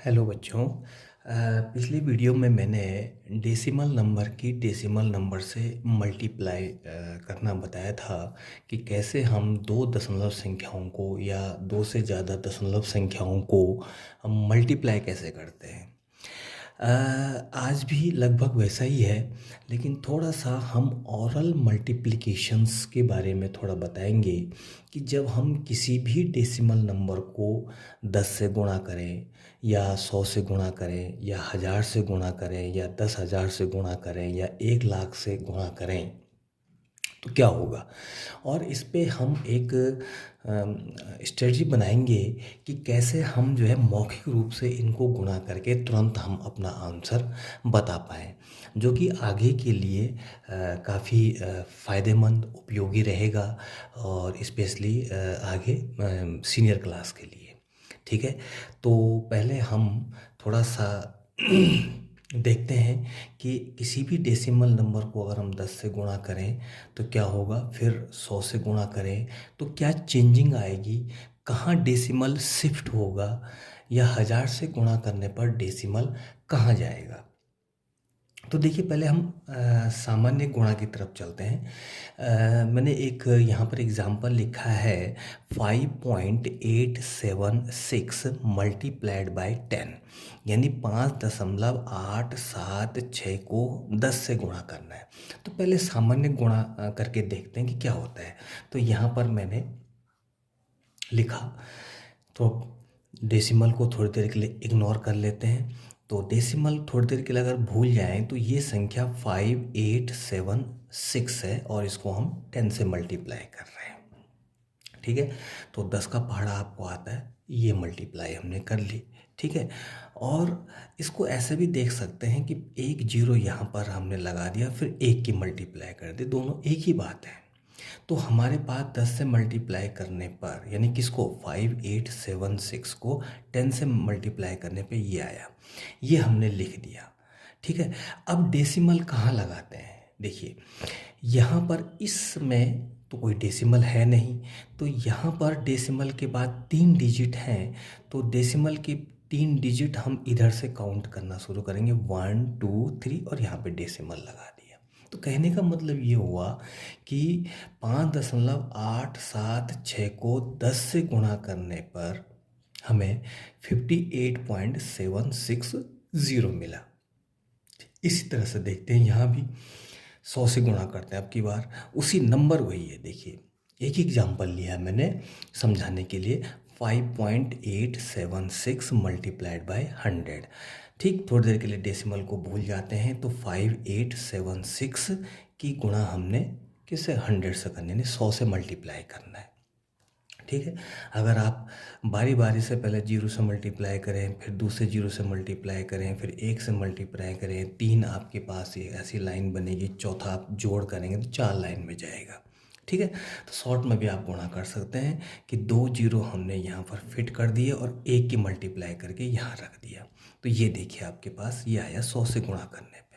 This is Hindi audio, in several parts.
हेलो बच्चों। पिछली वीडियो में मैंने डेसिमल नंबर की डेसिमल नंबर से मल्टीप्लाई करना बताया था कि कैसे हम दो दशमलव संख्याओं को या दो से ज़्यादा दशमलव संख्याओं को हम मल्टीप्लाई कैसे करते हैं। आज भी लगभग वैसा ही है, लेकिन थोड़ा सा हम ओरल मल्टीप्लिकेशंस के बारे में थोड़ा बताएंगे कि जब हम किसी भी डेसिमल नंबर को 10 से गुणा करें या 100 से गुणा करें या 1000 से गुणा करें या 10,000 से गुणा करें या 1,00,000 से गुणा करें तो क्या होगा। और इस पे हम एक स्ट्रेटजी बनाएंगे कि कैसे हम जो है मौखिक रूप से इनको गुणा करके तुरंत हम अपना आंसर बता पाएँ, जो कि आगे के लिए काफ़ी फ़ायदेमंद उपयोगी रहेगा और स्पेशली आगे सीनियर क्लास के लिए। ठीक है, तो पहले हम थोड़ा सा देखते हैं कि किसी भी डेसिमल नंबर को अगर हम 10 से गुणा करें तो क्या होगा, फिर 100 से गुणा करें तो क्या चेंजिंग आएगी, कहाँ डेसिमल शिफ्ट होगा, या 1000 से गुणा करने पर डेसिमल कहाँ जाएगा। तो देखिए, पहले हम सामान्य गुणा की तरफ चलते हैं। मैंने एक यहाँ पर एग्जाम्पल लिखा है 5.876 मल्टीप्लाइड बाई 10, यानी 5.876 को 10 से गुणा करना है। तो पहले सामान्य गुणा करके देखते हैं कि क्या होता है। तो यहाँ पर मैंने लिखा, तो डेसिमल को थोड़ी देर के लिए इग्नोर कर लेते हैं। तो डेसिमल थोड़ी देर के लिए अगर भूल जाएं तो ये संख्या 5876 है और इसको हम 10 से मल्टीप्लाई कर रहे हैं। ठीक है, तो 10 का पहाड़ा आपको आता है, ये मल्टीप्लाई हमने कर ली। ठीक है, और इसको ऐसे भी देख सकते हैं कि एक जीरो यहाँ पर हमने लगा दिया, फिर एक की मल्टीप्लाई कर दी, दोनों एक ही बात है। तो हमारे पास 10 से मल्टीप्लाई करने पर, यानी किसको, 5876 को 10 से मल्टीप्लाई करने पे ये आया, ये हमने लिख दिया। ठीक है, अब डेसिमल कहाँ लगाते हैं। देखिए, यहाँ पर इसमें तो कोई डेसिमल है नहीं, तो यहाँ पर डेसिमल के बाद 3 डिजिट हैं, तो डेसिमल के 3 डिजिट हम इधर से काउंट करना शुरू करेंगे, 1 2 3, और यहाँ पे डेसिमल लगा दिया। तो कहने का मतलब ये हुआ कि 5.876 को 10 से गुणा करने पर हमें 58.760 मिला। इसी तरह से देखते हैं, यहाँ भी 100 से गुणा करते हैं, अब की बार उसी नंबर वही है। देखिए, एक एग्जाम्पल लिया है मैंने समझाने के लिए, 5.876 मल्टीप्लाइड बाई 100। ठीक, थोड़ी देर के लिए डेसिमल को भूल जाते हैं, तो 5876 की गुणा हमने किससे, 100 से करनी, यानी 100 से मल्टीप्लाई करना है। ठीक है, अगर आप बारी बारी से पहले 0 से मल्टीप्लाई करें, फिर दूसरे 0 से मल्टीप्लाई करें, फिर 1 से मल्टीप्लाई करें, 3 आपके पास ये ऐसी लाइन बनेगी, चौथा आप जोड़ करेंगे तो 4 लाइन में जाएगा। ठीक है, तो शॉर्ट में भी आप गुणा कर सकते हैं कि 2 जीरो हमने यहाँ पर फिट कर दिए और 1 की मल्टीप्लाई करके यहाँ रख दिया। तो ये देखिए, आपके पास ये आया 100 से गुणा करने पे।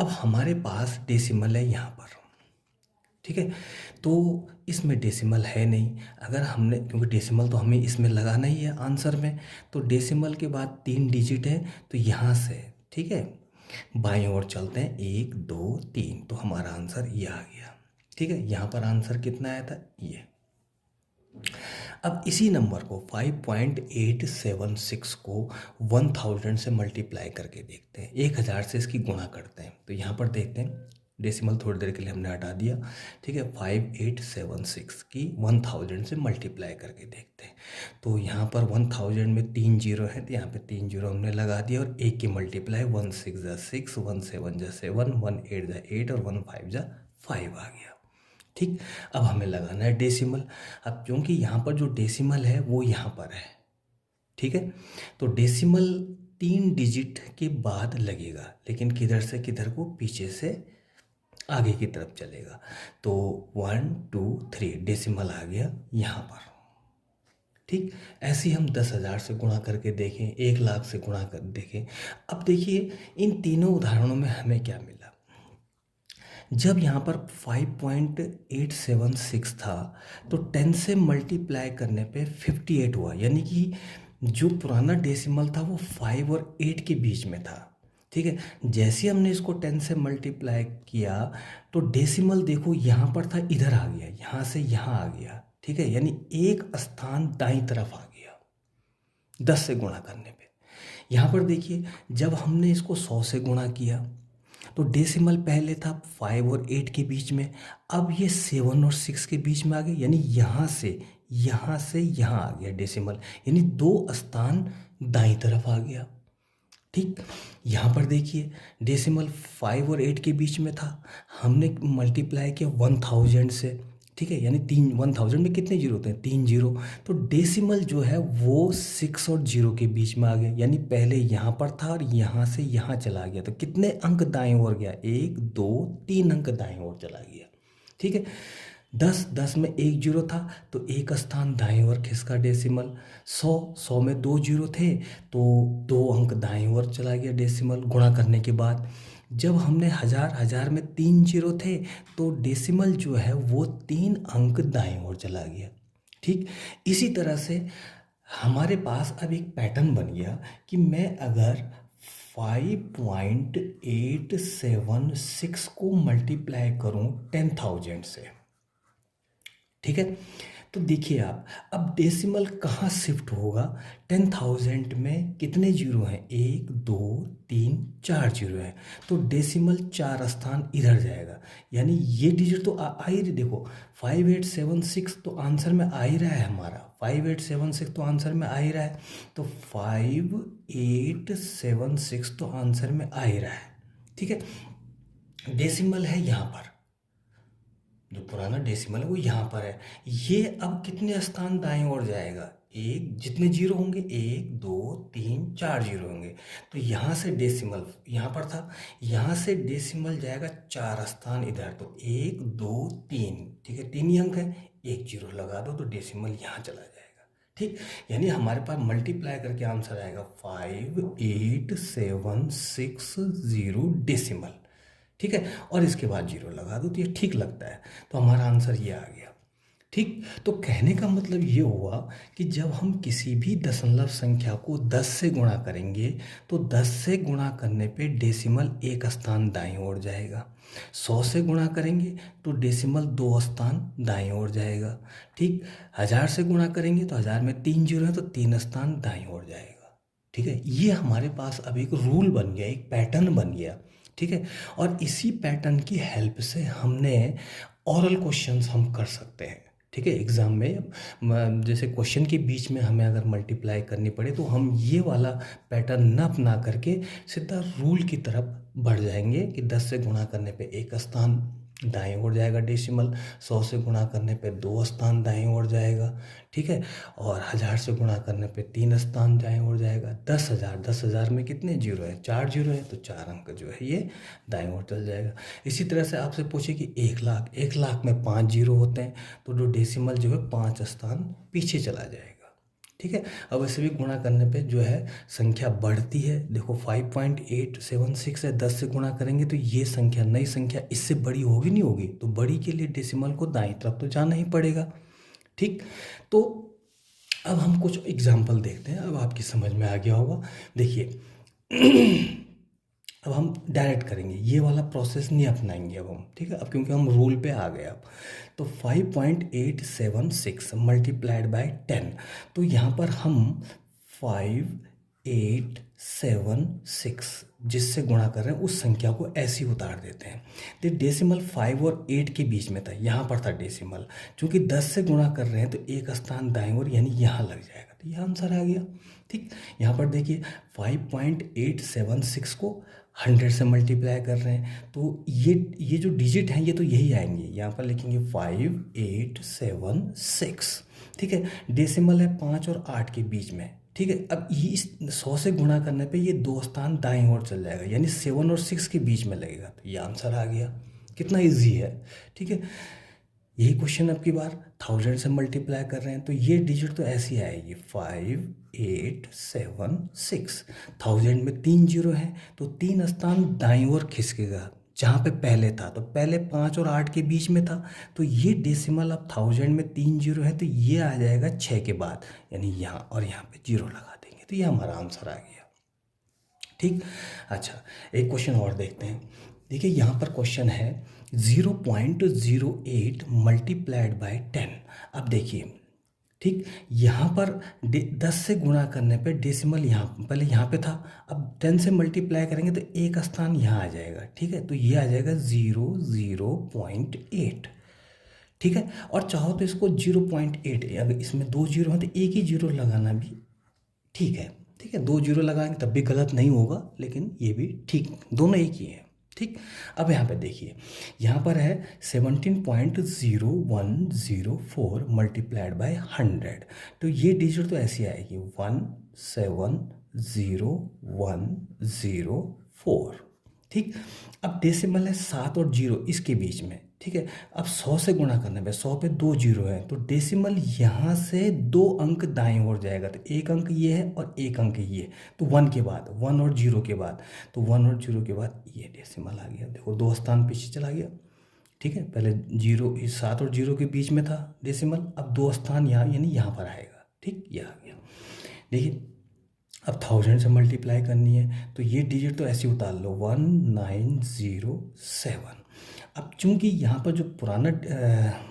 अब हमारे पास डेसिमल है यहाँ पर। ठीक है, तो इसमें डेसिमल है नहीं, अगर हमने, क्योंकि डेसिमल तो हमें इसमें लगाना ही है आंसर में, तो डेसिमल के बाद 3 डिजिट है, तो यहाँ से, ठीक है, बाईं ओर चलते हैं, 1 2 3, तो हमारा आंसर ये आ गया। ठीक है, यहाँ पर आंसर कितना आया था, ये। अब इसी नंबर को 5.876 को 1000 से मल्टीप्लाई करके देखते हैं, 1000 से इसकी गुणा करते हैं। तो यहाँ पर देखते हैं, डेसिमल थोड़ी देर के लिए हमने हटा दिया। ठीक है, 5876 की 1000 से मल्टीप्लाई करके देखते हैं, तो यहाँ पर 1000 में 3 जीरो है, तो यहाँ पे 3 जीरो हमने लगा दिया और 1 की मल्टीप्लाई, 1 6 ज़ा 6, 1 7 ज़ा 7, 1 8 ज़ा 8 और 1 5 ज़ा 5 आ गया। ठीक, अब हमें लगाना है डेसिमल। अब क्योंकि यहाँ पर जो डेसिमल है वो यहाँ पर है, ठीक है, तो डेसिमल 3 डिजिट के बाद लगेगा, लेकिन किधर से किधर को, पीछे से आगे की तरफ चलेगा। तो 1 2 3 डेसिमल आ गया यहाँ पर। ठीक, ऐसे ही हम 10,000 से गुणा करके देखें, 1,00,000 से गुणा कर देखें। अब देखिए, इन तीनों उदाहरणों में हमें क्या मिला। जब यहाँ पर 5.876 था तो 10 से मल्टीप्लाई करने पे 58 हुआ, यानी कि जो पुराना डेसिमल था वो 5 और 8 के बीच में था। ठीक है, जैसे हमने इसको 10 से मल्टीप्लाई किया तो डेसिमल देखो यहाँ पर था, इधर आ गया, यहाँ से यहाँ आ गया। ठीक है, यानी एक स्थान दाईं तरफ आ गया 10 से गुणा करने पे। यहाँ पर देखिए, जब हमने इसको 100 से गुणा किया तो डेसिमल पहले था 5 और 8 के बीच में, अब ये 7 और 6 के बीच में आ गया, यानी यहाँ से यहाँ आ गया डेसिमल, यानी 2 स्थान दाईं तरफ आ गया। ठीक, यहाँ पर देखिए डेसिमल 5 और 8 के बीच में था, हमने मल्टीप्लाई किया 1000 से। ठीक है, यानी 1000 में कितने जीरो होते हैं? 3 जीरो। तो डेसिमल जो है वो 6 और 0 के बीच में आ गया, यानी पहले यहाँ पर था और यहाँ से यहाँ चला गया, तो कितने अंक दाएं ओर गया? 1 2 3 अंक दाएं ओर चला गया। ठीक है, 10 में 1 जीरो था तो एक स्थान दाएं ओर खिसका डेसिमल। 100 में 2 जीरो थे तो 2 अंक दाएं ओर चला गया डेसिमल गुणा करने के बाद। जब हमने 1000 में 3 जीरो थे तो डेसिमल जो है वो 3 अंक दाएं ओर चला गया। ठीक, इसी तरह से हमारे पास अब एक पैटर्न बन गया कि मैं अगर 5.876 को मल्टीप्लाई करूं 10,000 से, ठीक है, तो देखिए आप अब डेसिमल कहाँ शिफ्ट होगा? 10,000 में कितने जीरो हैं? 1 2 3 4 जीरो हैं, तो डेसिमल 4 स्थान इधर जाएगा, यानी ये डिजिट तो आ ही रही। देखो 5876 तो आंसर में आ ही रहा है हमारा, 5876 तो आंसर में आ ही रहा है, तो 5876 तो आंसर में आ ही रहा है। ठीक है, डेसिमल है यहाँ पर, जो पुराना डेसिमल है वो यहाँ पर है। ये अब कितने स्थान दाएं ओर जाएगा? एक, जितने जीरो होंगे 1 2 3 4 जीरो होंगे, तो यहाँ से डेसिमल यहाँ पर था, यहाँ से डेसिमल जाएगा 4 स्थान इधर, तो 1 2 3। ठीक है, 3 ही अंक है, 1 जीरो लगा दो तो डेसिमल यहाँ चला जाएगा। ठीक, यानी हमारे पास मल्टीप्लाई करके आंसर आएगा 58760 डेसिमल। ठीक है, और इसके बाद जीरो लगा दो तो ये ठीक लगता है, तो हमारा आंसर ये आ गया। ठीक, तो कहने का मतलब ये हुआ कि जब हम किसी भी दशमलव संख्या को 10 से गुणा करेंगे तो 10 से गुणा करने पे डेसिमल एक स्थान दाईं ओर जाएगा। 100 से गुणा करेंगे तो डेसिमल 2 स्थान दाईं ओर जाएगा। ठीक, 1000 से गुणा करेंगे तो 1000 में 3 जीरो है तो 3 स्थान दाईं ओर जाएगा। ठीक है, ये हमारे पास अब एक रूल बन गया, एक पैटर्न बन गया। ठीक है, और इसी पैटर्न की हेल्प से हमने ओरल क्वेश्चंस हम कर सकते हैं। ठीक है, एग्ज़ाम में जैसे क्वेश्चन के बीच में हमें अगर मल्टीप्लाई करनी पड़े तो हम ये वाला पैटर्न न अपना करके सीधा रूल की तरफ बढ़ जाएंगे कि 10 से गुणा करने पे एक स्थान दाएं ओर जाएगा डेसिमल, 100 से गुणा करने पे 2 स्थान दाएं ओर जाएगा। ठीक है, और 1000 से गुणा करने पे 3 स्थान दाएं ओर जाएगा। 10,000 में कितने जीरो है? 4 जीरो है, तो 4 अंक जो है ये दाएं ओर चल जाएगा। इसी तरह से आपसे पूछे कि 1 लाख में 5 जीरो होते हैं, तो जो डेसिमल जो है 5 स्थान पीछे चला जाएगा। ठीक है, अब ऐसे भी गुणा करने पे जो है संख्या बढ़ती है। देखो 5.876 है, 10 से गुणा करेंगे तो ये संख्या, नई संख्या इससे बड़ी होगी नहीं होगी, तो बड़ी के लिए डेसिमल को दाईं तरफ तो जाना ही पड़ेगा। ठीक, तो अब हम कुछ एग्जाम्पल देखते हैं, अब आपकी समझ में आ गया होगा। देखिए अब हम डायरेक्ट करेंगे, ये वाला प्रोसेस नहीं अपनाएंगे अब हम। ठीक है, अब क्योंकि हम रूल पे आ गए अब, तो 5.876 मल्टीप्लाइड बाय 10, तो यहाँ पर हम 5876 जिससे गुणा कर रहे हैं उस संख्या को ऐसे ही उतार देते हैं। तो डेसिमल 5 और 8 के बीच में था, यहाँ पर था डेसिमल, चूँकि 10 से गुणा कर रहे हैं तो एक स्थान दाएं ओर यानी यहाँ लग जाएगा, तो यह आंसर आ गया। ठीक, यहाँ पर देखिए 5.876 को 100 से मल्टीप्लाई कर रहे हैं, तो ये जो डिजिट हैं ये तो यही आएंगे, यहाँ पर लिखेंगे 5876। ठीक है, डेसिमल है 5 और 8 के बीच में। ठीक है, अब ये इस 100 से गुणा करने पे ये 2 स्थान दाईं ओर चल जाएगा, यानी 7 और 6 के बीच में लगेगा, तो ये आंसर आ गया। कितना इजी है। ठीक है, यही क्वेश्चन अब की बार 1000 से मल्टीप्लाई कर रहे हैं, तो ये डिजिट तो ऐसी आएगी 5876। 1000 में 3 जीरो है तो 3 स्थान दाईं ओर खिसकेगा, जहाँ पे पहले था, तो पहले 5 और 8 के बीच में था, तो ये डेसिमल अब 1000 में 3 जीरो है तो ये आ जाएगा 6 के बाद, यानी यहाँ और यहाँ पे जीरो लगा तो ये हमारा आंसर आ गया। ठीक। अच्छा, एक क्वेश्चन और देखते हैं। देखिए यहाँ पर क्वेश्चन है 0.08 मल्टीप्लाइड बाय 10। अब देखिए, ठीक, यहाँ पर 10 से गुणा करने पे डेसिमल यहाँ पहले यहाँ पे था, अब 10 से मल्टीप्लाई करेंगे तो एक स्थान यहाँ आ जाएगा। ठीक है, तो ये आ जाएगा 0.8। ठीक है, और चाहो तो इसको 0.8, अगर इसमें 2 जीरो हैं तो एक ही जीरो लगाना भी ठीक है। ठीक है, 2 जीरो लगाएंगे तब भी गलत नहीं होगा, लेकिन ये भी ठीक, दोनों एक ही है। ठीक। अब यहाँ पे देखिए, यहाँ पर है 17.0104 मल्टीप्लाइड बाय 100। तो ये डिजिट तो ऐसी आएगी 170,104। ठीक। अब डेसिमल है 7 और 0 इसके बीच में। ठीक है, अब 100 से गुणा करने पे 100 पे 2 जीरो है, तो डेसिमल यहाँ से 2 अंक दाएं ओर जाएगा, तो एक अंक ये है और एक अंक ये, तो 1 के बाद 1 और 0 के बाद, तो 1 और 0 के बाद ये डेसिमल आ गया। देखो 2 स्थान पीछे चला गया। ठीक है, पहले 7 और 0 के बीच में था डेसिमल, अब 2 स्थान यहाँ यानी यहाँ पर आएगा। ठीक, ये आ गया। देखिए अब 1000 से मल्टीप्लाई करनी है, तो ये डिजिट तो ऐसे उतार लो 1907। अब चूंकि यहाँ पर जो पुराना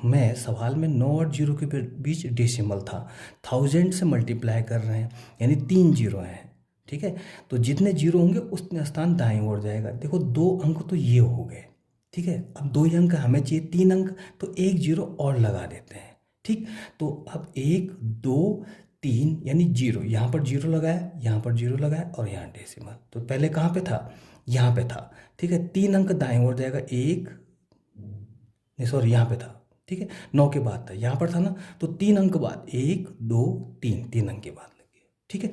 में सवाल में 9 और 0 के बीच डेसिमल था, 1000 से मल्टीप्लाई कर रहे हैं यानी 3 जीरो हैं। ठीक है, तो जितने जीरो होंगे उतने स्थान दाएं ओर जाएगा। देखो 2 अंक तो ये हो गए। ठीक है, अब 2 अंक हमें चाहिए 3 अंक, तो एक जीरो और लगा देते हैं। ठीक, तो अब 1 2 3 यानी 0, यहाँ पर 0 लगाया, यहाँ पर 0 लगाया और यहाँ डेसिमल। तो पहले कहाँ पे था? यहाँ पे था। ठीक है, 3 अंक दाएं ओर जाएगा, नहीं सॉरी यहाँ पे था। ठीक है, 9 के बाद था, यहाँ पर था ना, तो 3 अंक बाद 1 2 3 अंक के बाद लगे। ठीक है,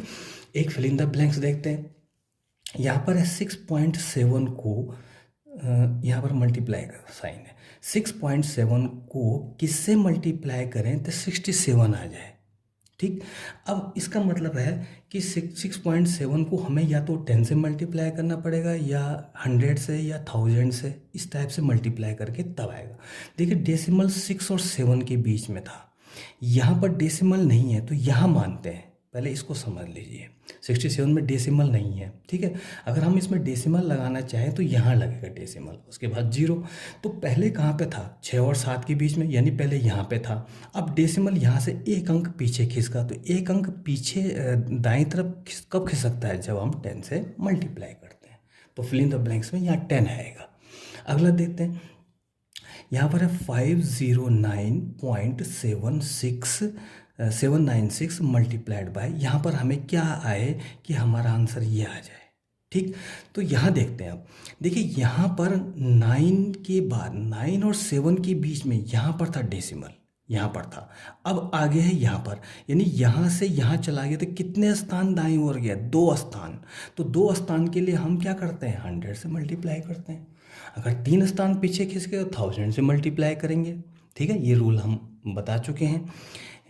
एक फिल इन द ब्लैंक्स देखते हैं। यहाँ पर है 6.7 को यहाँ पर मल्टीप्लाई का साइन है, 6.7 को किससे मल्टीप्लाई करें तो 67 आ जाए। ठीक, अब इसका मतलब है कि 6.7 को हमें या तो 10 से मल्टीप्लाई करना पड़ेगा या 100 से या 1000 से, इस टाइप से मल्टीप्लाई करके तब आएगा। देखिए डेसिमल 6 और 7 के बीच में था, यहाँ पर डेसिमल नहीं है तो यहाँ मानते हैं, पहले इसको समझ लीजिए। 67 में डेसिमल नहीं है। ठीक है, अगर हम इसमें डेसिमल लगाना चाहें तो यहाँ लगेगा डेसिमल, उसके बाद 0। तो पहले कहाँ पे था? 6 और 7 के बीच में, यानी पहले यहाँ पे था। अब डेसिमल यहाँ से एक अंक पीछे खिसका, तो एक अंक पीछे दाएं तरफ कब खिसकता है? जब हम 10 से मल्टीप्लाई करते हैं। तो फिल इन द ब्लैंक्स में यहाँ 10 आएगा। अगला देखते हैं, यहाँ पर है 509.796 मल्टीप्लाइड बाय, यहाँ पर हमें क्या आए कि हमारा आंसर ये आ जाए। ठीक, तो यहाँ देखते हैं। अब देखिए यहाँ पर 9 के बाद 9 और 7 के बीच में यहाँ पर था डेसिमल, यहाँ पर था, अब आगे है यहाँ पर, यानी यहाँ से यहाँ चला गया, तो कितने स्थान दाईं ओर गया? 2 स्थान। तो 2 स्थान के लिए हम क्या करते हैं? 100 से मल्टीप्लाई करते हैं। अगर 3 स्थान पीछे खिसक गए तो 1000 से मल्टीप्लाई करेंगे। ठीक है, ये रूल हम बता चुके हैं।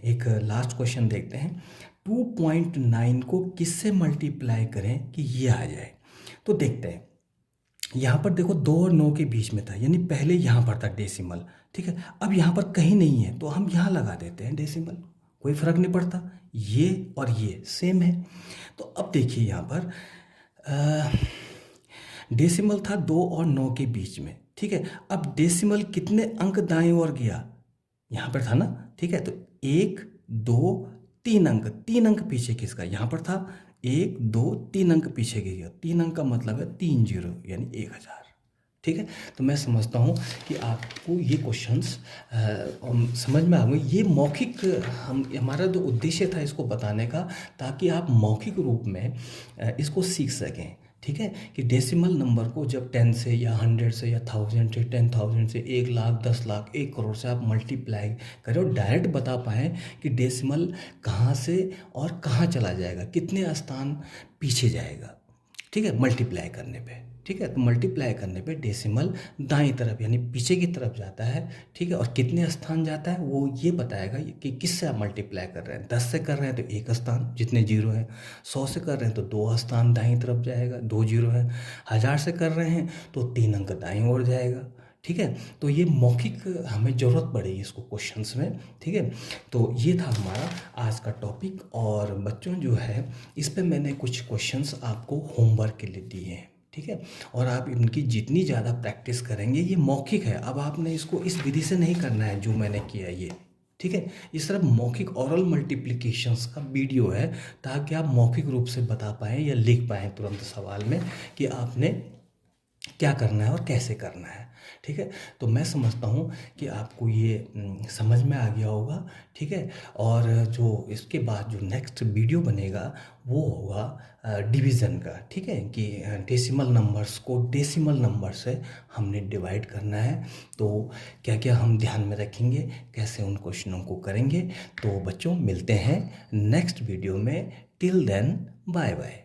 एक लास्ट क्वेश्चन देखते हैं, 2.9 को किससे मल्टीप्लाई करें कि ये आ जाए? तो देखते हैं, यहाँ पर देखो 2 और 9 के बीच में था, यानी पहले यहाँ पर था डेसिमल। ठीक है, अब यहाँ पर कहीं नहीं है तो हम यहाँ लगा देते हैं डेसिमल, कोई फर्क नहीं पड़ता, ये और ये सेम है। तो अब देखिए यहाँ पर डेसिमल था 2 और 9 के बीच में। ठीक है, अब डेसिमल कितने अंक दाएं ओर गया? यहाँ पर था ना। ठीक है, तो 1 2 3 अंक, 3 अंक पीछे किसका? यहाँ पर था 1 2 3 अंक पीछे गया, 3 अंक का मतलब है 3 जीरो यानी 1000। ठीक है, तो मैं समझता हूँ कि आपको ये क्वेश्चंस समझ में आ गए। ये मौखिक हमारा जो उद्देश्य था इसको बताने का, ताकि आप मौखिक रूप में इसको सीख सकें। ठीक है, कि डेसिमल नंबर को जब 10 से या 100 से या 1000 से 10,000 से 1 लाख 10 लाख 1 करोड़ से आप मल्टीप्लाई करें और डायरेक्ट बता पाएँ कि डेसिमल कहाँ से और कहाँ चला जाएगा, कितने स्थान पीछे जाएगा। ठीक है, मल्टीप्लाई करने पे। ठीक है, तो मल्टीप्लाई करने पे डेसिमल दाईं तरफ यानी पीछे की तरफ जाता है। ठीक है, और कितने स्थान जाता है वो ये बताएगा कि किससे आप मल्टीप्लाई कर रहे हैं। 10 से कर रहे हैं तो 1 स्थान जितने जीरो हैं, 100 से कर रहे हैं तो 2 स्थान दाईं तरफ जाएगा, 2 जीरो है, 1000 से कर रहे हैं तो 3 अंक दाईं ओर जाएगा। ठीक है। तो ये मौखिक हमें ज़रूरत पड़ेगी इसको क्वेश्चंस में, ठीक है। तो ये था हमारा आज का टॉपिक, और बच्चों जो है इस पे मैंने कुछ क्वेश्चंस आपको होमवर्क के लिए दिए हैं, ठीक है। और आप इनकी जितनी ज़्यादा प्रैक्टिस करेंगे, ये मौखिक है, अब आपने इसको इस विधि से नहीं करना है जो मैंने किया ये, ठीक है। ये सिर्फ मौखिक ओरल मल्टीप्लिकेशंस का वीडियो है, ताकि आप मौखिक रूप से बता पाएँ या लिख पाएँ तुरंत सवाल में कि आपने क्या करना है और कैसे करना है, ठीक है। तो मैं समझता हूँ कि आपको ये समझ में आ गया होगा, ठीक है। और जो इसके बाद जो नेक्स्ट वीडियो बनेगा वो होगा डिवीज़न का, ठीक है, कि डेसिमल नंबर्स को डेसिमल नंबर से हमने डिवाइड करना है। तो क्या क्या हम ध्यान में रखेंगे, कैसे उन क्वेश्चनों को करेंगे। तो बच्चों मिलते हैं नेक्स्ट वीडियो में। Till then bye bye.